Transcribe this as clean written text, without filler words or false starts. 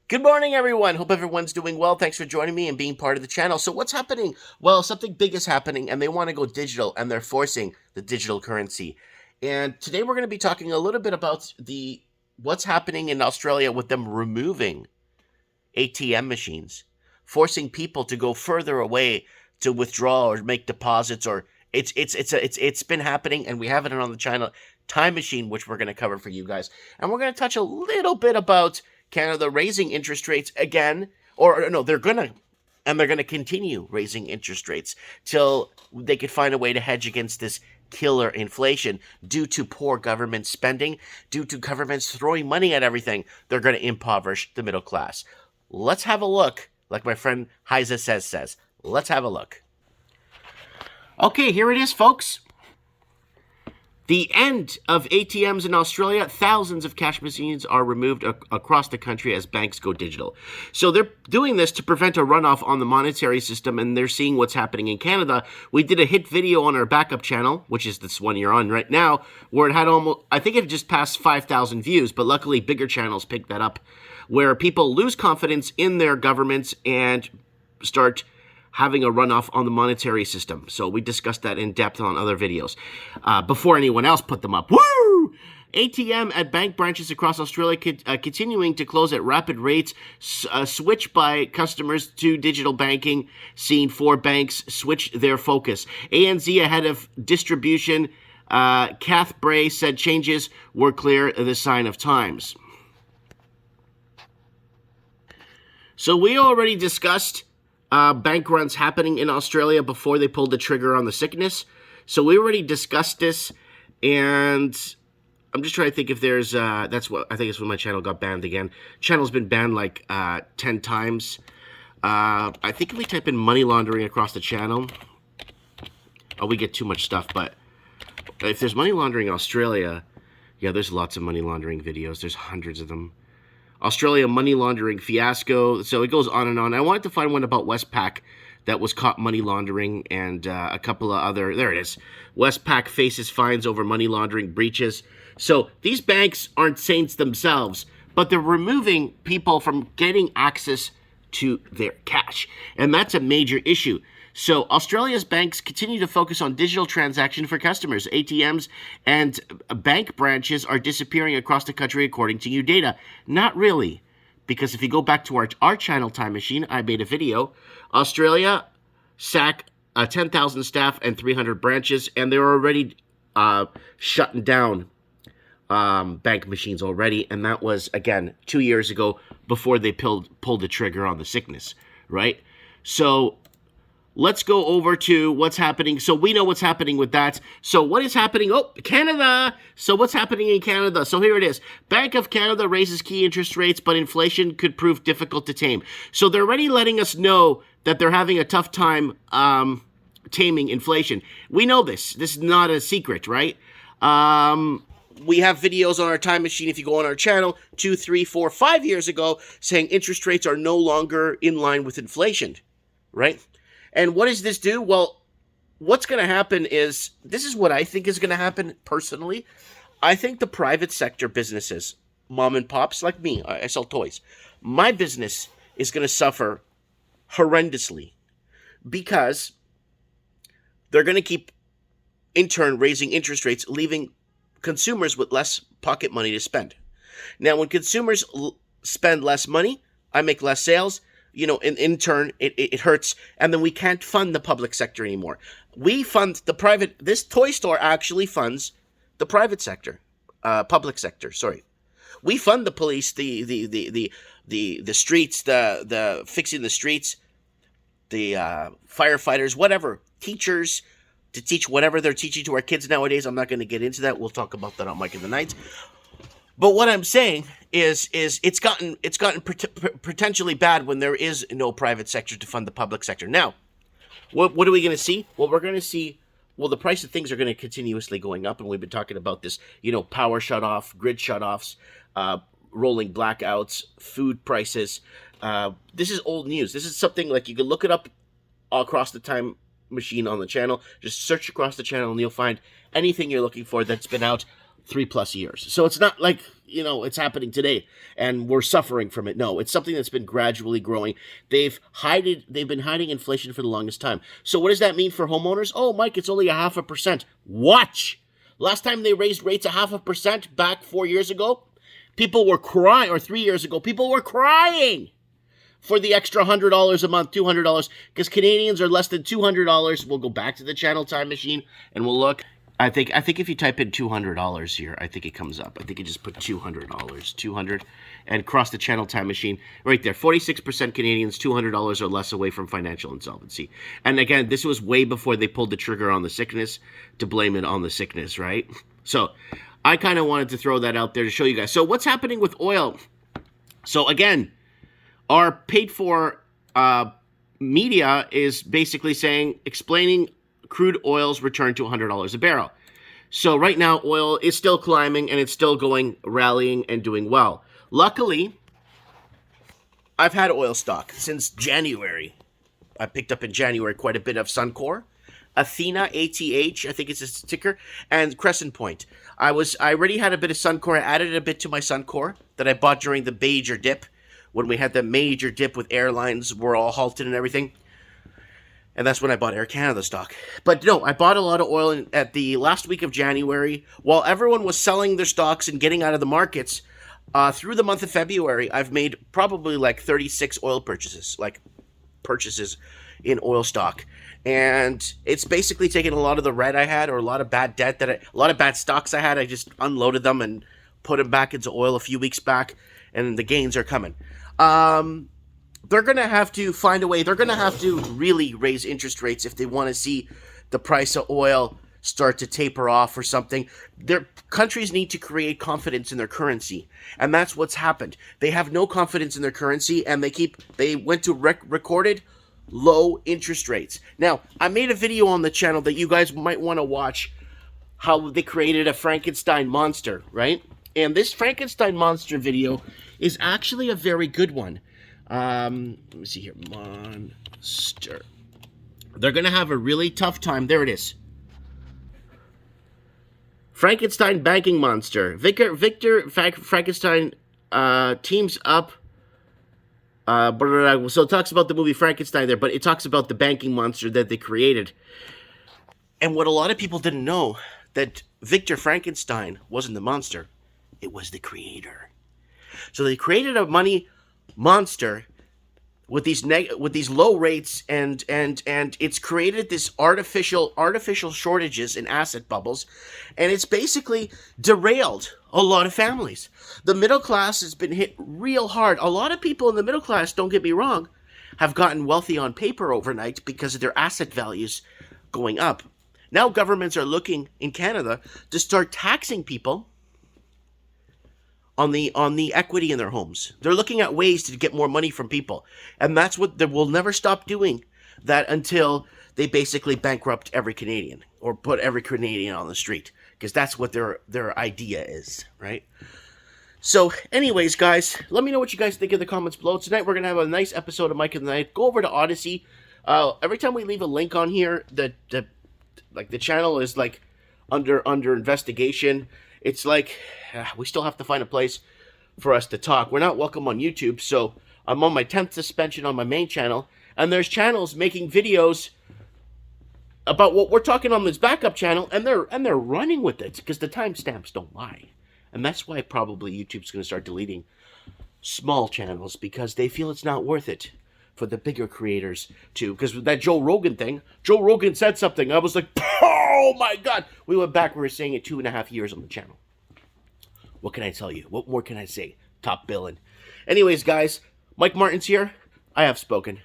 Good morning, everyone. Hope everyone's doing well. Thanks for joining me and being part of the channel. So, what's happening? Well, something big is happening, and they want to go digital, and they're forcing the digital currency. And today, we're going to be talking a little bit about the what's happening in Australia with them removing ATM machines, forcing people to go further away to withdraw or make deposits. Or it's been happening, and we have it on the channel. Time machine, which we're going to cover for you guys, and we're going to touch a little bit about Canada raising interest rates again, or no, they're gonna continue raising interest rates till they could find a way to hedge against this killer inflation due to poor government spending, due to governments throwing money at everything. They're going to impoverish the middle class. Let's have a look, like my friend Heiza says. Let's have a look. Okay, here it is, folks. The end of ATMs in Australia. Thousands of cash machines are removed across the country as banks go digital. So they're doing this to prevent a runoff on the monetary system, and they're seeing what's happening in Canada. We did a hit video on our backup channel, which is this one you're on right now, where it had I think it just passed 5,000 views, but luckily bigger channels picked that up, where people lose confidence in their governments and start having a runoff on the monetary system. So we discussed that in depth on other videos before anyone else put them up. Woo! ATM at bank branches across Australia continuing to close at rapid rates. Switch by customers to digital banking. Seen 4 banks switch their focus. ANZ ahead of distribution. Kath Bray said changes were clear, the sign of times. So we already discussed bank runs happening in Australia before they pulled the trigger on the sickness. So we already discussed this, and I'm just trying to think if there's, that's what, I think it's when my channel got banned again. Channel's been banned like 10 times. I think if we type in money laundering across the channel, we get too much stuff, but if there's money laundering in Australia, yeah, there's lots of money laundering videos. There's hundreds of them. Australia money laundering fiasco. So it goes on and on. I wanted to find one about Westpac that was caught money laundering, and a couple of other. There it is. Westpac faces fines over money laundering breaches. So these banks aren't saints themselves, but they're removing people from getting access to their cash. And that's a major issue. So Australia's banks continue to focus on digital transaction for customers. ATMs and bank branches are disappearing across the country according to new data. Not really, because if you go back to our channel Time Machine, I made a video. Australia sack 10,000 staff and 300 branches, and they're already shutting down bank machines already, and that was, again, 2 years ago before they pulled the trigger on the sickness, right? So let's go over to what's happening. So we know what's happening with that. So what is happening? Oh, Canada. So what's happening in Canada? So here it is. Bank of Canada raises key interest rates, but inflation could prove difficult to tame. So they're already letting us know that they're having a tough time taming inflation. We know this. This is not a secret, right? We have videos on our Time Machine, if you go on our channel, 2, 3, 4, 5 years ago, saying interest rates are no longer in line with inflation, right? And what does this do? Well, what's going to happen is, this is what I think is going to happen personally. I think the private sector businesses, mom and pops like me, I sell toys, my business is going to suffer horrendously because they're going to keep, in turn, raising interest rates, leaving consumers with less pocket money to spend. Now, when consumers spend less money, I make less sales. You know, in turn, it hurts, and then we can't fund the public sector anymore. We fund the private. This toy store actually funds the private sector, public sector. Sorry, we fund the police, the streets, the fixing the streets, the firefighters, whatever, teachers to teach whatever they're teaching to our kids nowadays. I'm not going to get into that. We'll talk about that on Mike in the Night. But what I'm saying is it's gotten potentially bad when there is no private sector to fund the public sector. Now, what are we going to see? Well, we're going to see, the price of things are going to continuously going up, and we've been talking about this, power shutoff, grid shutoffs, rolling blackouts, food prices. This is old news. This is something like you can look it up across the Time Machine on the channel. Just search across the channel and you'll find anything you're looking for that's been out 3+ years. So it's not like it's happening today and we're suffering from it. No, it's something that's been gradually growing. They've been hiding inflation for the longest time. So what does that mean for homeowners? Oh, Mike, it's only 0.5%. Watch. Last time they raised rates 0.5% back 4 years ago, people were crying, or 3 years ago, people were crying for the extra $100 a month, $200, because Canadians are less than $200. We'll go back to the channel time machine and we'll look. I think if you type in $200 here, I think it comes up. I think you just put $200, 200, and cross the channel time machine right there. 46% Canadians, $200 or less away from financial insolvency. And again, this was way before they pulled the trigger on the sickness to blame it on the sickness, right? So I kind of wanted to throw that out there to show you guys. So what's happening with oil? So again, our paid for media is basically explaining crude oil's return to $100 a barrel. So right now, oil is still climbing and it's still rallying and doing well. Luckily, I've had oil stock since January. I picked up in January quite a bit of Suncor, Athena, ATH, I think it's a ticker, and Crescent Point. I already had a bit of Suncor. I added a bit to my Suncor that I bought during the major dip, when we had the major dip with airlines were all halted and everything. And that's when I bought Air Canada stock. But no, I bought a lot of oil at the last week of January. While everyone was selling their stocks and getting out of the markets, through the month of February, I've made probably like 36 oil purchases, in oil stock. And it's basically taken a lot of the red I had, or a lot of bad debt a lot of bad stocks I had. I just unloaded them and put them back into oil a few weeks back, and the gains are coming. They're going to have to find a way. They're going to have to really raise interest rates if they want to see the price of oil start to taper off or something. Their countries need to create confidence in their currency, and that's what's happened. They have no confidence in their currency, and they went to recorded low interest rates. Now, I made a video on the channel that you guys might want to watch, how they created a Frankenstein monster, right? And this Frankenstein monster video is actually a very good one. Let me see here. Monster. They're going to have a really tough time. There it is. Frankenstein banking monster. Victor Frankenstein teams up. So it talks about the movie Frankenstein there, but it talks about the banking monster that they created. And what a lot of people didn't know, that Victor Frankenstein wasn't the monster. It was the creator. So they created a money monster with these low rates, and it's created this artificial shortages and asset bubbles, and it's basically derailed a lot of families. The middle class has been hit real hard. A lot of people in the middle class, don't get me wrong, have gotten wealthy on paper overnight because of their asset values going up. Now governments are looking in Canada to start taxing people on the equity in their homes. They're looking at ways to get more money from people. And that's what they will never stop doing that until they basically bankrupt every Canadian, or put every Canadian on the street, because that's what their idea is, right? So anyways, guys, let me know what you guys think in the comments below. Tonight we're going to have a nice episode of Mike of the Night. Go over to Odyssey. Every time we leave a link on here, the channel is like under investigation. It's like we still have to find a place for us to talk. We're not welcome on YouTube, so I'm on my 10th suspension on my main channel, and there's channels making videos about what we're talking on this backup channel, and they're running with it because the timestamps don't lie. And that's why probably YouTube's going to start deleting small channels, because they feel it's not worth it for the bigger creators to. Because that Joe Rogan thing, Joe Rogan said something. I was like, oh my God. We went back. We were saying it 2.5 years on the channel. What can I tell you? What more can I say? Top billing. Anyways, guys, Mike Martin's here. I have spoken.